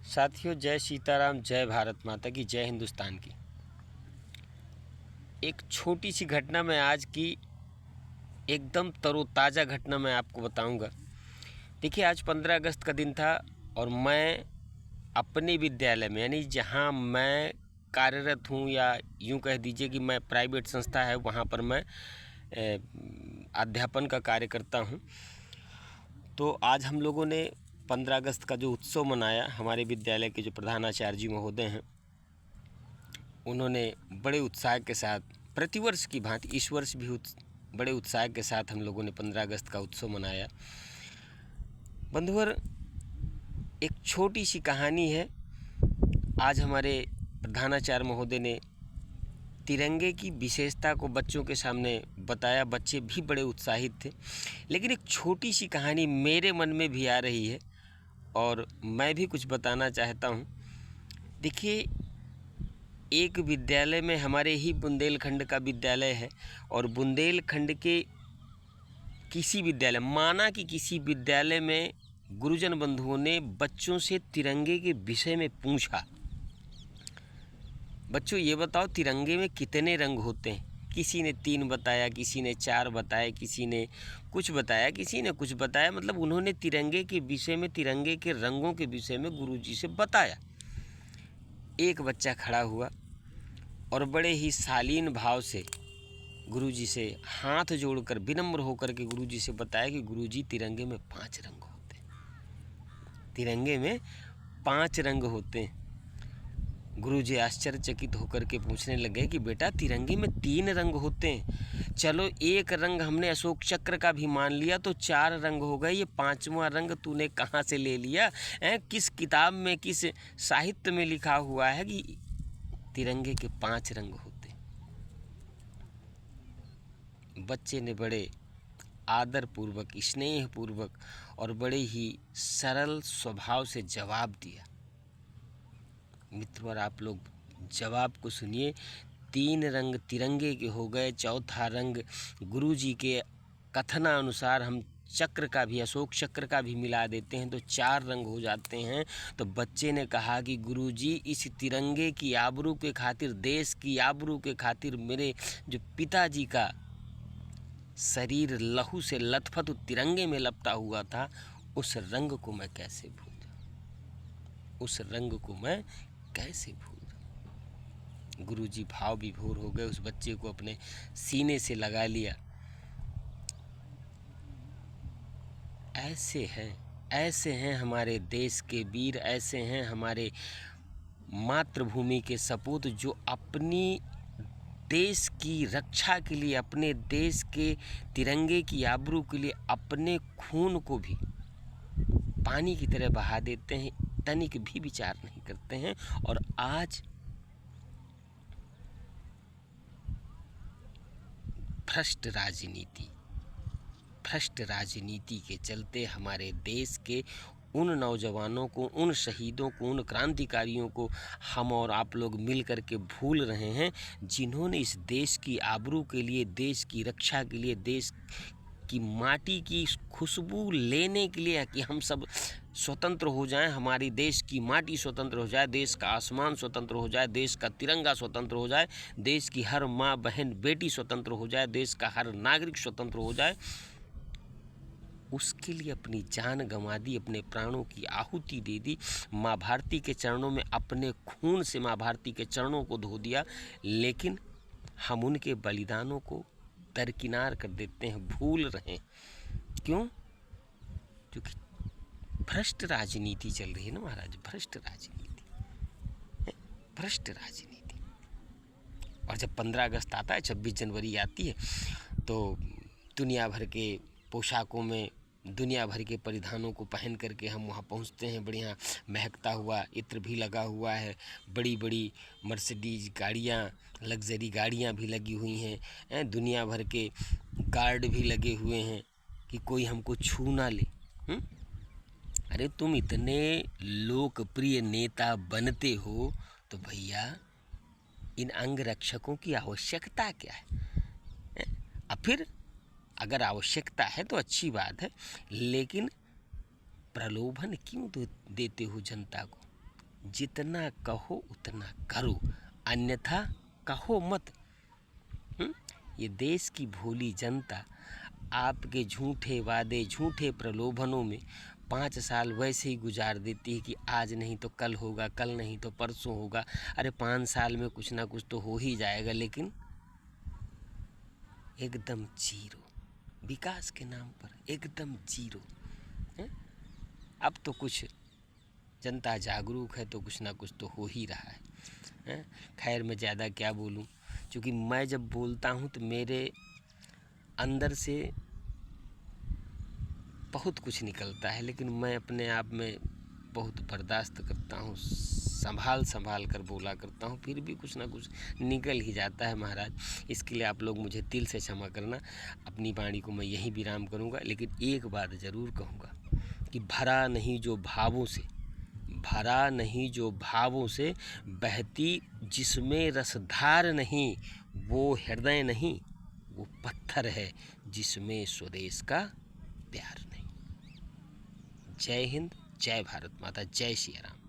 साथियों, जय सीताराम, जय भारत माता की, जय हिंदुस्तान की। एक छोटी सी घटना मैं आज की एकदम तरोताज़ा घटना मैं आपको बताऊंगा। देखिए, आज 15 अगस्त का दिन था और मैं अपने विद्यालय में, यानी जहां मैं कार्यरत हूं, या यूं कह दीजिए कि मैं प्राइवेट संस्था है वहां पर मैं अध्यापन का कार्य करता हूं। तो आज हम लोगों ने 15 अगस्त का जो उत्सव मनाया, हमारे विद्यालय के जो प्रधानाचार्य जी महोदय हैं, उन्होंने बड़े उत्साह के साथ, प्रतिवर्ष की भांति इस वर्ष भी बड़े उत्साह के साथ हम लोगों ने 15 अगस्त का उत्सव मनाया। बंधुवर, एक छोटी सी कहानी है। आज हमारे प्रधानाचार्य महोदय ने तिरंगे की विशेषता को बच्चों के सामने बताया। बच्चे भी बड़े उत्साहित थे, लेकिन एक छोटी सी कहानी मेरे मन में भी आ रही है और मैं भी कुछ बताना चाहता हूँ। देखिए, एक विद्यालय में, हमारे ही बुंदेलखंड का विद्यालय है, और बुंदेलखंड के किसी विद्यालय, माना कि किसी विद्यालय में गुरुजन बंधुओं ने बच्चों से तिरंगे के विषय में पूछा, बच्चों ये बताओ तिरंगे में कितने रंग होते हैं। किसी ने 3 बताया, किसी ने 4 बताया, किसी ने कुछ बताया, किसी ने कुछ बताया। मतलब उन्होंने तिरंगे के विषय में, तिरंगे के रंगों के विषय में गुरुजी से बताया। एक बच्चा खड़ा हुआ और बड़े ही शालीन भाव से गुरुजी से हाथ जोड़कर, विनम्र होकर के गुरुजी से बताया कि गुरुजी, तिरंगे में 5 रंग होते हैं। तिरंगे में 5 रंग होते हैं। गुरुजी आश्चर्यचकित होकर के पूछने लगे कि बेटा, तिरंगे में 3 रंग होते हैं। चलो, एक रंग हमने अशोक चक्र का भी मान लिया तो 4 रंग हो गए। ये 5वां रंग तूने कहाँ से ले लिया? किस किताब में, किस साहित्य में लिखा हुआ है कि तिरंगे के 5 रंग होते? बच्चे ने बड़े आदरपूर्वक, स्नेहपूर्वक और बड़े ही सरल स्वभाव से जवाब दिया। मित्रों, और आप लोग जवाब को सुनिए। 3 रंग तिरंगे के हो गए, चौथा रंग गुरुजी के कथनानुसार हम चक्र का भी, अशोक चक्र का भी मिला देते हैं तो 4 रंग हो जाते हैं। तो बच्चे ने कहा कि गुरुजी, इस तिरंगे की आबरू के खातिर, देश की आबरू के खातिर, मेरे जो पिताजी का शरीर लहू से लथपथ तिरंगे में लपटा हुआ था, उस रंग को मैं कैसे भूल जाऊं? उस रंग को मैं कैसे भूल जाऊं? गुरुजी भाव विभोर हो गए, उस बच्चे को अपने सीने से लगा लिया। ऐसे हैं हमारे देश के वीर, ऐसे हैं हमारे मातृभूमि के सपूत, जो अपनी देश की रक्षा के लिए, अपने देश के तिरंगे की आबरू के लिए अपने खून को भी पानी की तरह बहा देते हैं, तनिक भी विचार नहीं करते हैं। और आज भ्रष्ट राजनीति के चलते हमारे देश के उन नौजवानों को, उन शहीदों को, उन क्रांतिकारियों को हम और आप लोग मिल कर के भूल रहे हैं, जिन्होंने इस देश की आबरू के लिए, देश की रक्षा के लिए, देश की माटी की खुशबू लेने के लिए, कि हम सब स्वतंत्र हो जाएं, हमारी देश की माटी स्वतंत्र हो जाए, देश का आसमान स्वतंत्र हो जाए, देश का तिरंगा स्वतंत्र हो जाए, देश की हर माँ, बहन, बेटी स्वतंत्र हो जाए, देश का हर नागरिक स्वतंत्र हो जाए, उसके लिए अपनी जान गंवा दी, अपने प्राणों की आहुति दे दी। माँ भारती के चरणों में अपने खून से माँ भारती के चरणों को धो दिया। लेकिन हम उनके बलिदानों को दरकिनार कर देते हैं, भूल रहे हैं। क्यों? क्योंकि भ्रष्ट राजनीति चल रही है ना महाराज, भ्रष्ट राजनीति। और जब 15 अगस्त आता है, 26 जनवरी आती है, तो दुनिया भर के पोशाकों में, दुनिया भर के परिधानों को पहन करके हम वहाँ पहुँचते हैं। बढ़िया महकता हुआ इत्र भी लगा हुआ है, बड़ी बड़ी मर्सिडीज गाड़ियाँ, लग्जरी गाड़ियाँ भी लगी हुई हैं, दुनिया भर के गार्ड भी लगे हुए हैं कि कोई हमको छू ना ले। अरे, तुम इतने लोकप्रिय नेता बनते हो तो भैया, इन अंगरक्षकों की आवश्यकता क्या है? अब फिर अगर आवश्यकता है तो अच्छी बात है, लेकिन प्रलोभन क्यों देते हो जनता को? जितना कहो उतना करो, अन्यथा कहो मत। ये देश की भोली जनता आपके झूठे वादे, झूठे प्रलोभनों में 5 साल वैसे ही गुजार देती है कि आज नहीं तो कल होगा, कल नहीं तो परसों होगा। अरे 5 साल में कुछ ना कुछ तो हो ही जाएगा, लेकिन एकदम जीरो, विकास के नाम पर एकदम जीरो। अब तो कुछ जनता जागरूक है तो कुछ ना कुछ तो हो ही रहा है। खैर मैं ज़्यादा क्या बोलूं, क्योंकि मैं जब बोलता हूं तो मेरे अंदर से बहुत कुछ निकलता है, लेकिन मैं अपने आप में बहुत बर्दाश्त करता हूँ, संभाल कर बोला करता हूँ, फिर भी कुछ ना कुछ निकल ही जाता है महाराज। इसके लिए आप लोग मुझे दिल से क्षमा करना। अपनी वाणी को मैं यहीं विराम करूँगा, लेकिन एक बात ज़रूर कहूँगा कि भरा नहीं जो भावों से बहती जिसमें रसधार नहीं, वो हृदय नहीं, वो पत्थर है जिसमें स्वदेश का प्यार नहीं। जय हिंद, जय भारत माता, जय श्री राम।